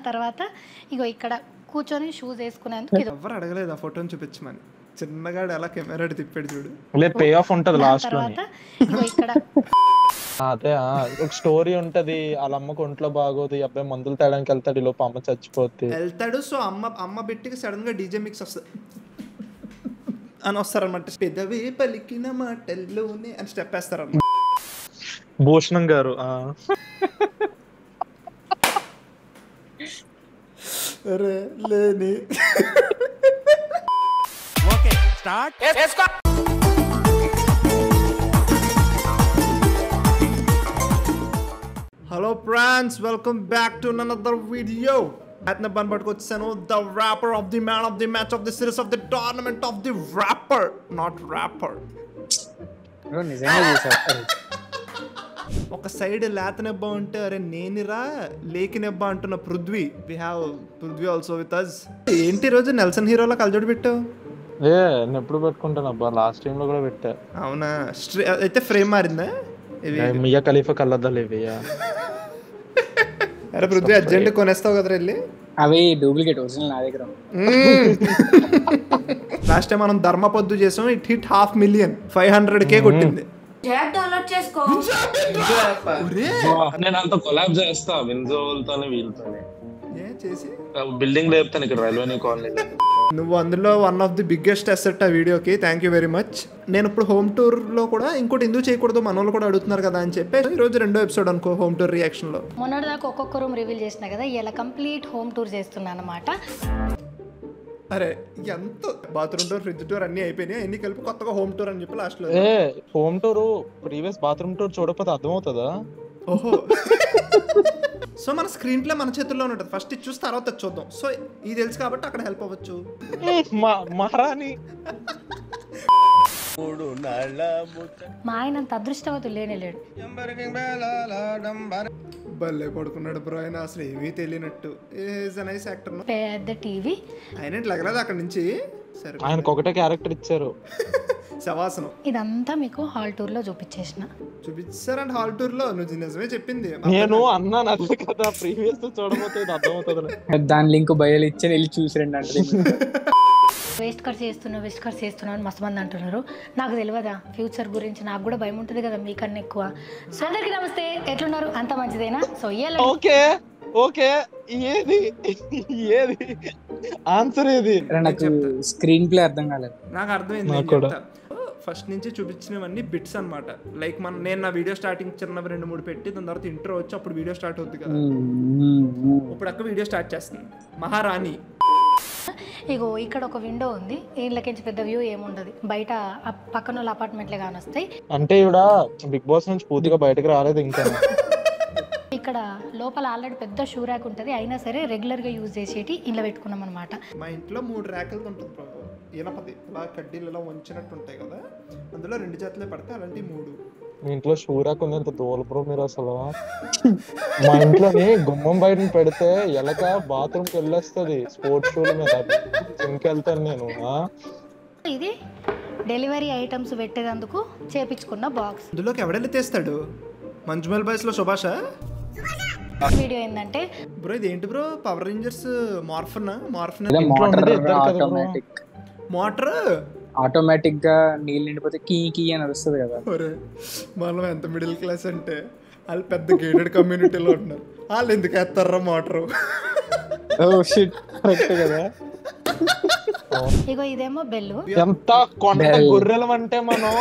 తర్వాత ఇగో ఇక్కడ కూర్చొని షూస్ వేసుకునేందుకు ఎవరు అడగలేదు ఆ ఫోటోని చూపించమని. చిన్నగాడు ఎలా కెమెరా తిప్పాడు చూడు. లేదు పే ఆఫ్ ఉంటది లాస్ట్ లో. తర్వాత ఇగో ఇక్కడ అదే ఒక స్టోరీ ఉంటది, వాళ్ళ అమ్మకు ఒంట్లో బాగోదు, ఈ అబ్బాయి మందులు తేడానికి వెళ్తాడు, ఈ లోపు అమ్మ చచ్చిపోద్ది వెళ్తాడు. సో అమ్మ బిట్టికి సడన్ గా డీజే మిక్స్ వస్తుంది అని వస్తారనమాట. పెదవి పలికిన మాటల్లోనే అని స్టెప్ వేస్తారన్నమాట. భూషణం గారు అరే లేని okay start. Hello friends, welcome back to another video. అతను పని పట్టుకొచ్చాను. The rapper of the man of the match of the series of the tournament of the rapper, not rapper. ఒక సైడ్ లేతనెబ్బా ఉంటే అరే నేనిరా లేకినెబ్బా అంటున్న Prithvi. We have Prithvi also with us. ఏంటి రోజు నెల్సన్ హీరోలో కలజోడు పెట్టావు? నేను ఎప్పుడు పెట్టుకుంటాను అబ్బా, లాస్ట్ టైం లో కూడా పెట్టా. అవునా? అయితే ఫ్రేమ్ మారిందా? మియా ఖలీఫా కలద్దాలు ఇవయ్యా. అరే పృథ్వీ అర్జెంట్ కొనేస్తావు కదరా వెళ్ళి. అవి డూప్లికేట్, ఒరిజినల్ నా దగ్గర. లాస్ట్ టైం మనం ధర్మ పొద్దు చేసాం. ఇట్ హిట్ 500,000 500K కొట్టింది. డౌన్లోడ్ చేసుకో. నేను అంత కొలాబ్ చేస్తా విన్జోల్తోనే వీళ్ళతోనే చేసి బిల్డింగ్ లేపుతాను ఇక్కడ రైల్వే కాలనీ. నువ్వు అందులో one of the biggest asset ఆ వీడియోకి. Thank you very much. నేను ఇప్పుడు హోమ్ టూర్ లో కూడా ఇంకోటి ఎందుకు చేయకూడదు, మన వాళ్ళు కూడా అడుగుతున్నారు కదా అని చెప్పి ఈ రోజు రెండో ఎపిసోడ్ అనుకో హోమ్ టూర్ రియాక్షన్ లో. మొన్నటి దాకా ఒక్కొక్క రూమ్ రివీల్ చేసిన కదా, ఇలా కంప్లీట్ హోమ్ టూర్ చేస్తున్నాను అనమాట. అరే ఎంత బాత్రూమ్ టూర్, ఫ్రిడ్జ్ టూర్ అన్ని అయిపోయినాయి, అన్ని కలిపి కొత్తగా హోమ్ టూర్ అని చెప్పి లాస్ట్ లో. Home tour previous bathroom tour చూడకపోతే అర్థమవుతుందా? ఓహో. సో మన స్క్రీన్ ప్లే మన చేతుల్లో ఉంటుంది. ఫస్ట్ ఇది చూసి తర్వాత చూద్దాం. సో ఇది తెలుసు కాబట్టి అక్కడ హెల్ప్ అవ్వచ్చు. మహారాణి మా ఆయన అంత అదృష్టవతులు లేనేలేడు. భలే పడుకున్నాడు బ్రో. ఆయన అసలు ఏమీ తెలియనట్టు. Is a nice actor. పెద్ద టీవీ ఆయన లగలేదు అక్కడ నుంచి. సరే ఆయనకు ఒకటే క్యారెక్టర్ ఇచ్చారు, శవాసనం. ఇదంతా మీకు హాల్ టూర్ లో చూపించేసిన. చూపించారంటే హాల్ టూర్ లో. నువ్వు నిజమే చెప్పింది. నేను అన్నాను అదే కదా, ప్రీవియస్ అర్థమవుతుంది దాని లింక్ బయలు ఇచ్చి వెళ్ళి చూసిరండి అంటే. వేస్ట్ ఖర్చు చేస్తున్నావు అని మస్తు మంది అంటున్నారు. నాకు తెలియదా ఫ్యూచర్ గురించి? నాకు కూడా భయం ఉంటుంది కదా మీకన్నా ఎక్కువ. సో అందరికి నమస్తే, ఎట్లున్నారు? అంత మంచిదేనా? సో ఓకే ఓకే ఏది ఏది ఆన్సర్ ఏది? నాకు స్క్రీన్ ప్లే అర్థం కాలేదు. నాకు అర్థమైంది. ఫస్ట్ నుంచి చూపించినవన్నీ బిట్స్ అనమాట. లైక్ నేను నా వీడియో స్టార్టింగ్ చిన్న 2-3 పెట్టి దాని తర్వాత ఇంట్రో వచ్చి అప్పుడు వీడియో స్టార్ట్ అవుతుంది కదా. ఇప్పుడు అక్కడ వీడియో స్టార్ట్ చేస్తుంది మహారాణి. ఇగో ఇక్కడ ఒక విండో ఉంది. ఇళ్ళకించి పెద్ద వ్యూ ఏముండదు, బయట పక్కన వాళ్ళ అపార్ట్మెంట్లే కానొస్తాయి. అంటే ఇవిడ బిగ్ బాస్ నుంచి పూర్తిగా బయటకు రాలేదు ఇంకా. ఇక్కడ లోపల ఆల్రెడీ పెద్ద షూ ర్యాక్ ఉంటుంది, అయినా సరే రెగ్యులర్ గా యూజ్ చేసేటి ఇలా పెట్టుకున్నాం అనమాట. మా ఇంట్లో 3 ర్యాకులు ఉంటుంది. ఈనపది ఇలా కడ్డీలు ఇలా వంచినట్టు ఉంటాయి కదా, అందులో 2 జతలే పడతాయి. అలాంటి 3. మీ ఇంట్లో షూ ర్యాక్ ఉంది, ఎంత దూలపురో మీరు అసలు. మా ఇంట్లోని గుమ్మం బయట పెడితే ఎలక బాత్రూమ్కి వెళ్ళేస్తుంది స్పోర్ట్స్ షూల మీద. ఇంకెళ్తాను నేను. ఇది డెలివరీ ఐటమ్స్ పెట్టేందుకు చేపించుకున్న బాక్స్. అందులోకి ఎవడెళ్ళి తెస్తాడు? మంజుమల్ బాయ్స్ లో సుభాష. వీడియో ఏంటంటే బ్రో ఇది ఏంటి bro? Power rangers morphin motor automatic గా నీళ్ళు నిండిపోతే కీ కీ అని వస్తుంది కదా. మనం ఎంత మిడిల్ క్లాస్ అంటే వాళ్ళు పెద్ద గేటెడ్ కమ్యూనిటీలో ఉన్నారు. వాళ్ళు ఎందుకు వేస్తారా మోటారు? కదా. ఇగో ఇదేమో బెల్లు. ఎంత కొండ గొర్రెలం అంటే మనం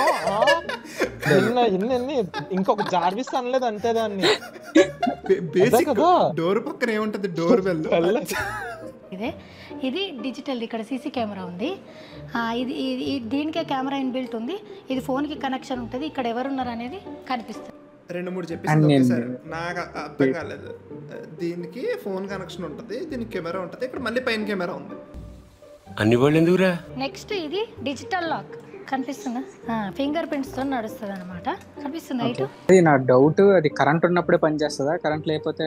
ఇంకొక జార్విస్ అనలేదు అంతే దాన్ని. బేసిక్ డోర్ పక్కన ఏముంటది? Door bell. ఇది డిజిటల్. ఇక్కడ సీసీ కెమెరా ఉంది. ఇది దీనికే కెమెరా ఇన్బిల్ట్ ఉంది. ఇది ఫోన్ కి కనెక్షన్ ఉంటుంది. ఇక్కడ ఎవరున్నారు అనేది కనిపిస్తుంది. 2-3 చెప్పేసి నాకు అర్థం కాలేదు. దీనికి ఫోన్ కనెక్షన్ ఉంటుంది, దీనికి కెమెరా ఉంటుంది, ఇక్కడ మళ్ళీ పైన కెమెరా ఉంది. అన్ని వాళ్ళు ఎందుకురా? నెక్స్ట్ ఇది డిజిటల్ లాక్ కనిపిస్తుందా? ఫింగర్ ప్రింట్స్ తో నడుస్తుంది అనమాట. కనిపిస్తుంది ఇటు. అది నా డౌట్, అది కరెంట్ ఉన్నప్పుడే పనిచేస్తుందా? కరెంట్ లేకపోతే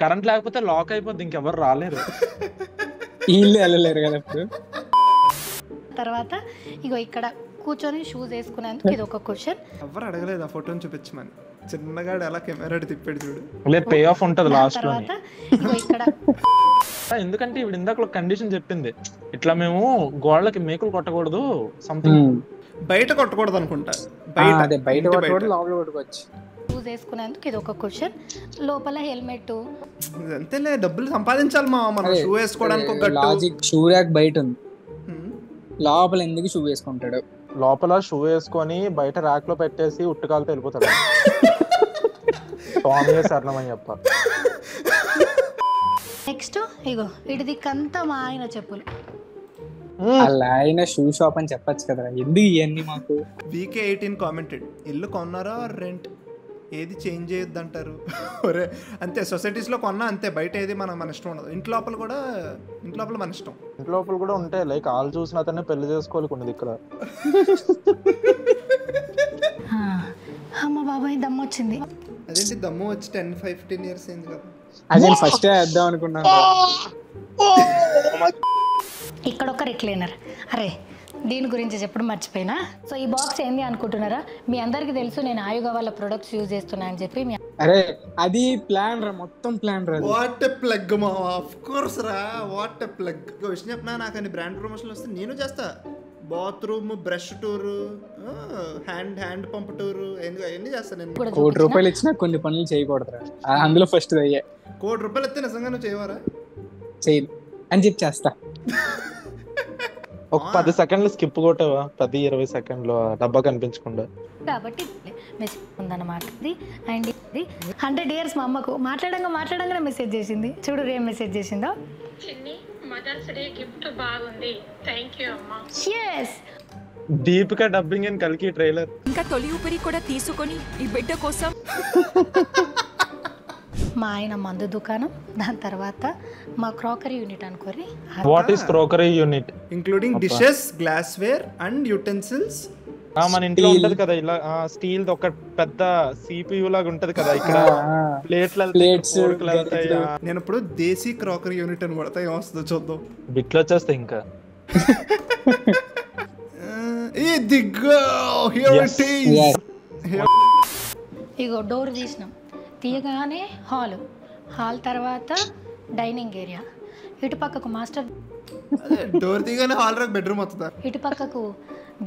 కరెంట్ లేకపోతే లాక్ అయిపోద్ది, ఇంకెవరు రాలేరు. వీళ్ళు వెళ్ళలేరు కదా ఇప్పుడు. తర్వాత ఇగో ఇక్కడ కూర్చొని షూస్ వేసుకునేందుకు ఇది ఒక క్వశ్చన్. ఎవరు అడగలేదు ఆ ఫోటోని చూపించమని. చిన్నగాడు ఎలా కెమెరా తిప్పాడు చూడు. లేదు పే ఆఫ్ ఉంటది లాస్ట్ లో. తర్వాత ఇగో ఇక్కడ ఎందుకంటే ఇప్పుడు ఇందాక కండిషన్ చెప్పింది, ఇట్లా మేము గోడలకి మేకులు కొట్టకూడదు సంథింగ్. బయట కొట్టకూడదు అనుకుంటా. అదే బయట కొట్టుకోవడం, లోపల కొట్టుకోవచ్చు. షూస్ వేసుకునేందుకు ఇది ఒక క్వశ్చన్. లోపల హెల్మెట్. అంతేలే, డబ్బులు సంపాదించాలి మనం షూ వేసుకోవడానికి. ఒక లాజిక్, షూ ర్యాక్ బయట ఉంది, లోపల ఎందుకు షూ వేసుకుంటాడు? లోపల షూ వేసుకొని బయట ర్యాక్ లో పెట్టేసి ఉట్టుకాలతో వెళ్ళిపోతాడు. స్వామి శరణమని చెప్పాలి. నెక్స్ట్ ఇగో ఇటు దిక్కంతా మా ఆయన చెప్పులు. అలా ఆయన షూ షాప్ అని చెప్పచ్చు కదా, ఎందుకు ఇవన్నీ మాకు? VK18 కామెంటెడ్, ఇల్లు కొన్నారా రెంట్, ఏది చేంజ్ చేయొద్దు అంటారు. ఒరే అంతే, సొసైటీస్లో కొన్నా అంతే, బయట ఏది మన ఇష్టం ఉండదు. ఇంటి లోపల మన ఇష్టం. ఇంటి లోపల కూడా ఉంటాయి, లైక్ వాళ్ళు చూసిన అతన్ని పెళ్లి చేసుకోవాలి కొన్ని ఇక్కడ. అమ్మ బాబాయ్ దమ్ము వచ్చింది. అదేంటి దమ్ము వచ్చి 10-15 years అయింది కదా. అదే ఫస్ట్ వేద్దాం అనుకున్నాను. ఇక్కడ ఒక రిక్లైనర్. అరే దీని గురించి చెప్పడం మర్చిపోయినా. సో ఈ బాక్స్ ఏంది అనుకుంటున్నారా? మీ అందరికి తెలుసు నేను ఆయుగా వాళ్ళ ప్రొడక్ట్స్ యూజ్ చేస్తున్నా అని చెప్పి. అరే అది ప్లాన్ రా, మొత్తం ప్లాన్ రా. వాట్ ఎ ప్లగ్ మా, ఆఫ్ కోర్స్ రా, వాట్ ఎ ప్లగ్. విషయం చెప్పినా, నాకు అన్ని బ్రాండ్ ప్రమోషన్లు వస్తే నేను చేస్తా. Bathroom brush tour, hand pump tour, అవన్నీ చేస్తాను నేను. ₹1 ఇచ్చినా కొన్ని పనులు చేయకూడదురా, అందులో ఫస్ట్ అయ్యే. ₹1 ఇస్తే నిజంగా నువ్వు చేయవారా? చేయను అని చెప్పి చేస్తా. ఒక 10 సెకండ్లు స్కిప్ కొట్టావా? 10-20 సెకండ్లు డబ్బా కనిపించకుండా. కాబట్టి మెసేజ్ ఉందన్నమాట ఇది. అండ్ ఇది 100 years మా అమ్మకు మాట్లాడంగానే మెసేజ్ చేసింది. చూడు ఏం మెసేజ్ చేసిందో. మదర్స్ డే గిఫ్ట్ బాగుంది, థ్యాంక్ యూ అమ్మా. yes దీపిక డబ్బింగ్ అండ్ కల్కి ట్రైలర్. ఇంకా తొలి ఊపిరి కూడా తీసుకొని ఈ బిడ్డ కోసం. మా ఆయన మందు దుకాణం, దాని తర్వాత మా క్రాకరీ యూనిట్ అనుకోరి. What is crockery unit? Including dishes, glassware and utensils. మన ఇంట్లో ఉంటది కదా ఇలా స్టీల్ ఒక పెద్ద CPU లాగా ఉంటది కదా, ఇక్కడ ప్లేట్స్. నేను ఇప్పుడు దేశీ క్రాకరీ యూనిట్ అని కొడతా, ఏమొస్తుందో చూద్దాం. బిట్లు వచ్చేస్తాయి ఇంకా. ఇగో డోర్ తీసినాం, తీయగానే హాల్ తర్వాత డైనింగ్ ఏరియా, ఇటు పక్కకు మాస్టర్, డోర్ తీయగానే హాల్ రా బెడ్రూమ్ వస్తుందా, ఇటు పక్కకు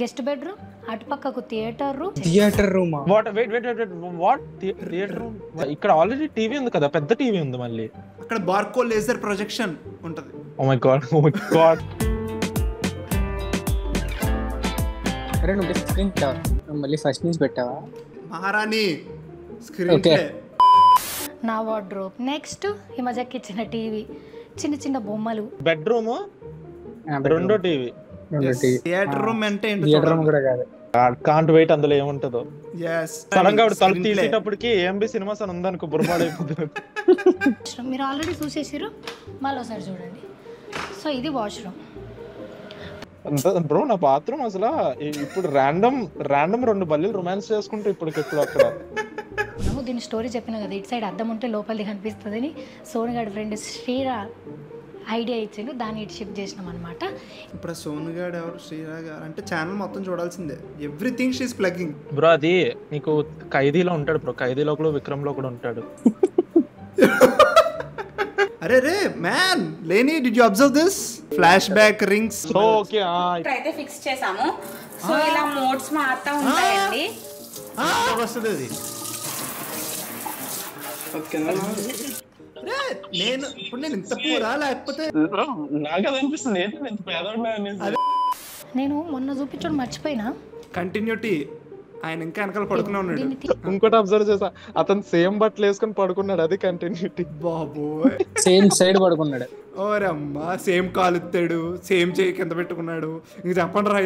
గెస్ట్ బెడ్రూమ్, అటు పక్కకు theatre room. What theatre room? ఇక్కడ ఆల్రెడీ టీవీ ఉంది కదా, పెద్ద టీవీ ఉంది. మళ్ళీ అక్కడ బార్కో లేజర్ ప్రొజెక్షన్ ఉంటది. Oh my god. అరే నువ్వు స్క్రీన్ మళ్ళీ ఫస్ట్ నుంచి పెట్టావా? Maharani screen play. నా వార్డ్రోబ్. నెక్స్ట్ హిమజకి ఇచ్చిన టీవీ, చిన్న బొమ్మలు. బెడ్రూమ్, రెండో టీవీ. థియేటర్ రూమ్ అంటే ఏంటో థియేటర్ రూమ్ కూడా కాదు. కాంట్ వెయిట్ అందులో ఏముంటదో. yes సడన్ గా తలుపు తీసేటప్పటికి AMB సినిమాస్ అని ఉందనుకో, బుర్రపాడైపోతుంది. మీరు ఆల్రెడీ చూసేసారు, మళ్ళీ ఒకసారి చూడండి. సో ఇది వాష్రూమ్. బ్రో నా బాత్రూమ్ అసలు ఇప్పుడు ర్యాండమ్ 2 బల్లీలు రొమాన్స్ చేసుకుంటే ఇప్పుడు అక్కడ. దీని స్టోరీ చెప్పిన కదా, ఇటు సైడ్ అద్దం ఉంటే లోపలిది కనిపిస్తుందని సోనుగాడి ఫ్రెండ్ శ్రీరా ఐడియా ఇచ్చిండు, దాన్ని ఇటు షిఫ్ట్ చేసినాం అనమాట. ఇప్పుడు సోనుగాడు ఎవరు, శ్రీరా గారు అంటే ఛానల్ మొత్తం చూడాల్సిందే. Everything she's plugging. బ్రో అది నీకు ఖైదీలో ఉంటాడు బ్రో, ఖైదీలో కూడా విక్రమ్ లో కూడా ఉంటాడు. అరే రే మ్యాన్ లేని, did you observe this flash back rings? Okay అయితే ఫిక్స్ చేసాము. సో ఇలా మోడ్స్ మారుతా ఉంటాయండి. వస్తుంది అది. నేను ఇంత పూరా లేకపోతే నాకు అది అనిపిస్తుంది, నేను మొన్న చూపించడం మర్చిపోయినా. కంటిన్యూటీ. ఆయన ఇంకా వెనకాల పడుకునే ఉన్నాడు. ఇంకోటి అబ్జర్వ్ చేసా, అతను సేమ్ బట్టలు వేసుకొని పడుకున్నాడు, అది కంటిన్యూటీ. బాబోయ్, సేమ్ సైడ్ పడుకున్నాడు. ఓరమ్మా, సేమ్ కాలు ఎత్తాడు, సేమ్ చేయి కింద పెట్టుకున్నాడు. ఇంక చెప్పండి రా.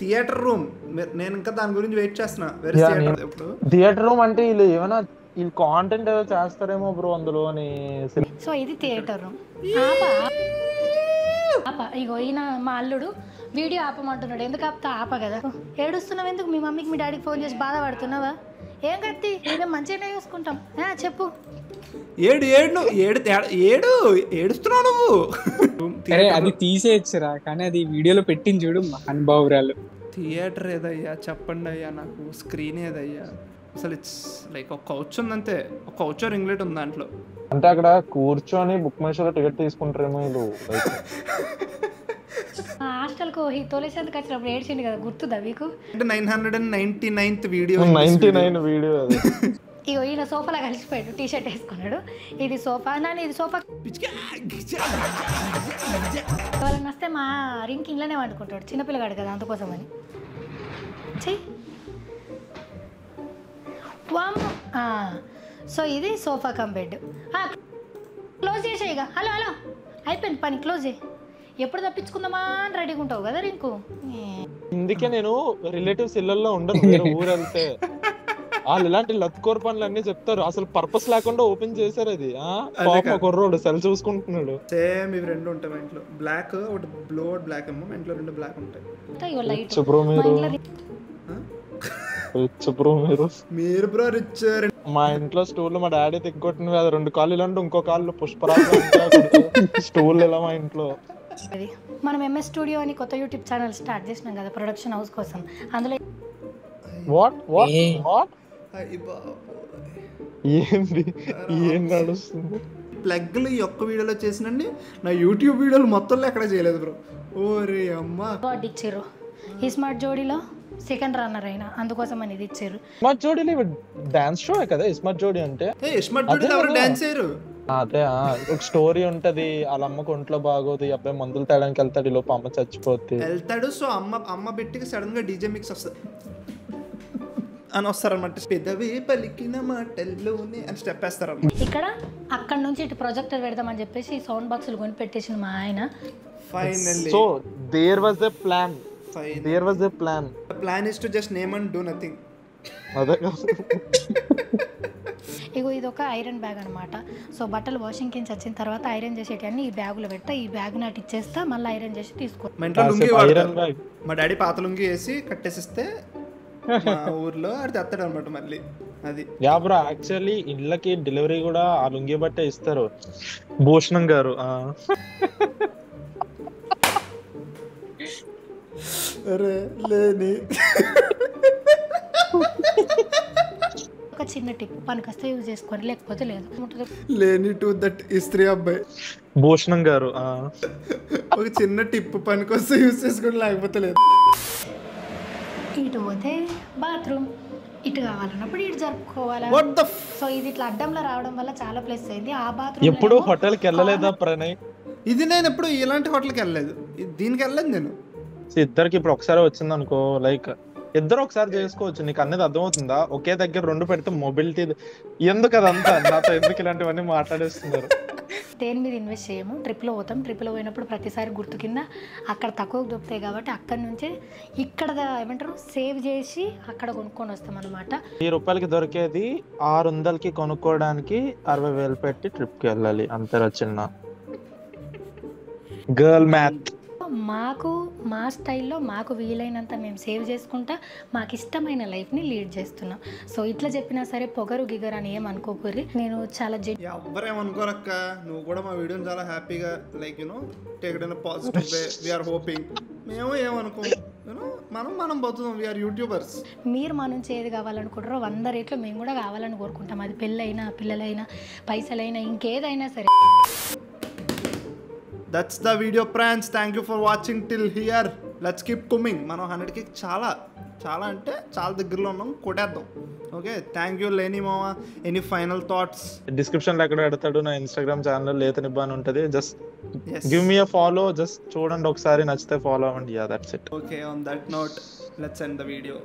థియేటర్ రూమ్, నేను ఇంకా దాని గురించి వెయిట్ చేస్తున్నా. థియేటర్ రూమ్ అంటే వీళ్ళు ఏమైనా వీళ్ళు కాంటెంట్ ఏదో చేస్తారేమో బ్రో అందులో. సో ఇది థియేటర్ రూమ్. ఇగో ఈయన మా అల్లుడు వీడియో ఆపమంటున్నాడు. ఎందుకు ఆప కదా. ఏడుస్తున్నావు ఎందుకు? మీ మమ్మీకి మీ డాడీకి ఫోన్ చేసి బాధపడుతున్నావా? ఏం కత్తి, మేము మంచిగానే చూసుకుంటాం. చెప్పు. ఏడుస్తున్నావు నువ్వు. అది తీసేయచ్చురా, కానీ అది వీడియోలో పెట్టింది చూడు అనుభవరాలు. థియేటర్ ఏదయ్యా చెప్పండి అయ్యా నాకు. స్క్రీన్ ఏదయ్యా అసలు? ఇట్స్ లైక్ ఒక కౌచ్ ఉందంతే, ఒక కౌచ్ రింగ్లెట్ ఉంది దాంట్లో. అంటే అక్కడ కూర్చొని బుక్ మై షోలో టికెట్ తీసుకుంటారేమో వీళ్ళు. హాస్టల్కు తోలేసేందుకు వచ్చినప్పుడు ఏడ్చిండు కదా, గుర్తుందా మీకు? 999th వీడియో 99 వీడియో అది. ఇగో ఈయన సోఫాలో కలిసిపోయాడు, టీ షర్ట్ వేసుకున్నాడు. ఇది సోఫా నాన్న, ఇది సోఫా. ఎవరైనా వస్తే మా రింక్ ఇంట్లోనే వండుకుంటాడు, చిన్నపిల్లగాడు కదా అందుకోసమని. చెయ్యి. సో ఇది సోఫా కమ్ బెడ్. క్లోజ్ చేసేయి ఇక. హలో హలో అయిపోయింది పని, క్లోజ్ చేయి. ఎప్పుడు తప్పించుకుందామా అని రెడీగా ఉంటావు కదా రింకు. ఇందుకే నేను రిలేటివ్స్ ఇళ్లలో ఉండను, వేరే ఊరు వెళ్తే వాళ్ళు ఇలాంటి లత్కోర్ పనులు అన్ని చెప్తారు. అసలు పర్పస్ లేకుండా ఓపెన్ చేశారు అది. పాప కుర్రోడు సెల్ చూసుకుంటున్నాడు. సేమ్ ఇవి రెండు ఉంటాయి మా ఇంట్లో. బ్లాక్ ఒకటి బ్లూ ఒకటి బ్లాక్ ఏమో మా ఇంట్లో 2 బ్లాక్ ఉంటాయి. లైట్ మీరు బ్రో రిచ్. మా ఇంట్లో స్టూల్ మా డాడీ తిగ్గొట్టినవి, అది 2 కాళ్ళు ఇలాంటి ఇంకో కాళ్ళు పుష్పరాజు స్టూల్ ఇలా మా ఇంట్లో. మనం ఎంఎస్ స్టూడియో అని కొత్త యూట్యూబ్ ఛానల్ స్టార్ట్ చేసినాం కదా ప్రొడక్షన్ హౌస్ కోసం. అందులో ఏంది ఏం నడుస్తుంది? ప్లగ్లు ఈ ఒక్క వీడియోలో చేసినండి, నా యూట్యూబ్ వీడియోలు మొత్తంలో ఎక్కడ చేయలేదు బ్రో. ఓరే అమ్మా అవార్డు ఇచ్చారు ఈ స్మార్ట్ జోడీలో, సెకండ్ రన్నర్ అయినా, అందుకోసం అని ఇది ఇచ్చారు. స్మార్ట్ జోడీ డాన్స్ షో కదా స్మార్ట్ జోడీ అంటే. స్మార్ట్ జోడీలో ఎవరు డాన్స్ చేయరు. అదే ఒక స్టోరీ ఉంటది, వాళ్ళ అమ్మకు ఒంట్లో బాగోదు, ఈ అబ్బాయి మందులు తేడానికి వెళ్తాడు, ఈ లోపు అమ్మ చచ్చిపోతే వెళ్తాడు. సో అమ్మ బిట్టికి సడన్ గా డీజే మిక్స్ వస్తుంది అని వస్తారనమాట. పెదవి పలికిన మాటల్లోనే అని స్టెప్ వేస్తారన్నమాట. ఇక్కడ అక్కడ నుంచి ఇటు ప్రొజెక్టర్ పెడదామని చెప్పేసి సౌండ్ బాక్సులు కొని పెట్టేసిన మా ఆయన. Finally so there was a plan. There was a plan. The plan is to just name and do nothing. అదే ఇగో ఇది ఒక ఐరన్ బ్యాగ్ అనమాట. సో బట్టలు వాషింగ్ కింద వచ్చిన తర్వాత ఐరన్ చేసేటివన్నీ ఈ బ్యాగులో పెడతా, ఈ బ్యాగ్ నాటి ఇచ్చేస్తా, మళ్ళీ ఐరన్ చేసి తీసుకో. మా ఇంట్లో లుంగి వాడతారు. మా డాడీ పాత లుంగి వేసి కట్టేసిస్తే మా ఊర్లో అది తెస్తాడు అనమాట మళ్ళీ. అది యా బ్రో, యాక్చువల్లీ ఇళ్ళకి డెలివరీ కూడా ఆ లుంగి బట్టే ఇస్తారు. భూషణం గారు అరే లేని ఒక చిన్న టిప్, పనికొస్తే యూజ్ చేసుకొని, లేకపోతే లేదు. లేని టు దట్ ఇస్త్రీ అబ్బాయి భూషణం గారు ఒక చిన్న టిప్, పనికొస్తే యూజ్ చేసుకొని, లేకపోతే లేదు. ఇటు పోతే బాత్రూమ్, ఇటు కావాలన్నప్పుడు ఇటు జరుపుకోవాలా. సో ఇది ఇట్లా అడ్డంలో రావడం వల్ల చాలా ప్లేస్ అయింది. ఆ బాత్రూమ్ ఎప్పుడు హోటల్కి వెళ్ళలేదా ప్రణయ్? ఇది నేను ఎప్పుడు ఇలాంటి హోటల్కి వెళ్ళలేదు, దీనికి వెళ్ళలేదు నేను. ఇద్దరికి ఇప్పుడు ఒకసారి వచ్చింది అనుకో, లైక్ ఇద్దరు ఒకసారి చేసుకోవచ్చు. నీకు అనేది అర్థమవుతుందా? ఒకే దగ్గర 2 పెడితే మొబిలిటీ ఎందుకు అదంతా నాతో ఎందుకు ఇలాంటివన్నీ మాట్లాడేస్తున్నారు? దేని మీద ఇన్వెస్ట్ చేయము, ట్రిప్లో పోతాం. ట్రిప్లో పోయినప్పుడు ప్రతిసారి గుర్తు కింద అక్కడ తక్కువ దొరుకుతాయి కాబట్టి అక్కడి నుంచే ఇక్కడ ఏమంటారు సేవ్ చేసి అక్కడ కొనుక్కొని వస్తాం అనమాట. 1000 రూపాయలకి దొరికేది 600కి కొనుక్కోవడానికి 60,000 పెట్టి ట్రిప్కి వెళ్ళాలి. అంతేరా చిన్న గర్ల్ మ్యాథ్. మాకు మా స్టైల్లో మాకు వీలైనంత మేము సేవ్ చేసుకుంటా మాకు ఇష్టమైన లైఫ్ని లీడ్ చేస్తున్నాం. సో ఇట్లా చెప్పినా సరే పొగరు గిగరు అని ఏమనుకోకూరి. నేను చాలా ఎవరేమనుకోరక్క, నువ్వు కూడా మా వీడియోని చాలా హ్యాపీగా like you know take it in positive way. We're hoping. మేము ఏమనుకో, మనం బతుకుతాం. We're YouTubers. మీరు మా నుంచి ఏది కావాలనుకుంటారో 100 రేట్లో మేము కూడా కావాలని కోరుకుంటాం. అది పెళ్ళైనా, పిల్లలైనా, పైసలైనా, ఇంకేదైనా సరే. That's the video friends. Thank you for watching till here. Let's keep coming. మనం 100కి చాలా అంటే చాలా దగ్గరలో ఉన్నాం, కొట్టేద్దాం. ఓకే, థ్యాంక్ యూ లేని మామ. Any final thoughts? డిస్క్రిప్షన్ లో ఎక్కడ పెడతాడు నా ఇన్స్టాగ్రామ్ ఛానల్ లేతనిబ్బాని ఉంటది. Just give me a follow. Just చూడండి ఒకసారి, నచ్చితే ఫాలో అవ్వండి. Yeah that's it. Okay, on that note let's end the video.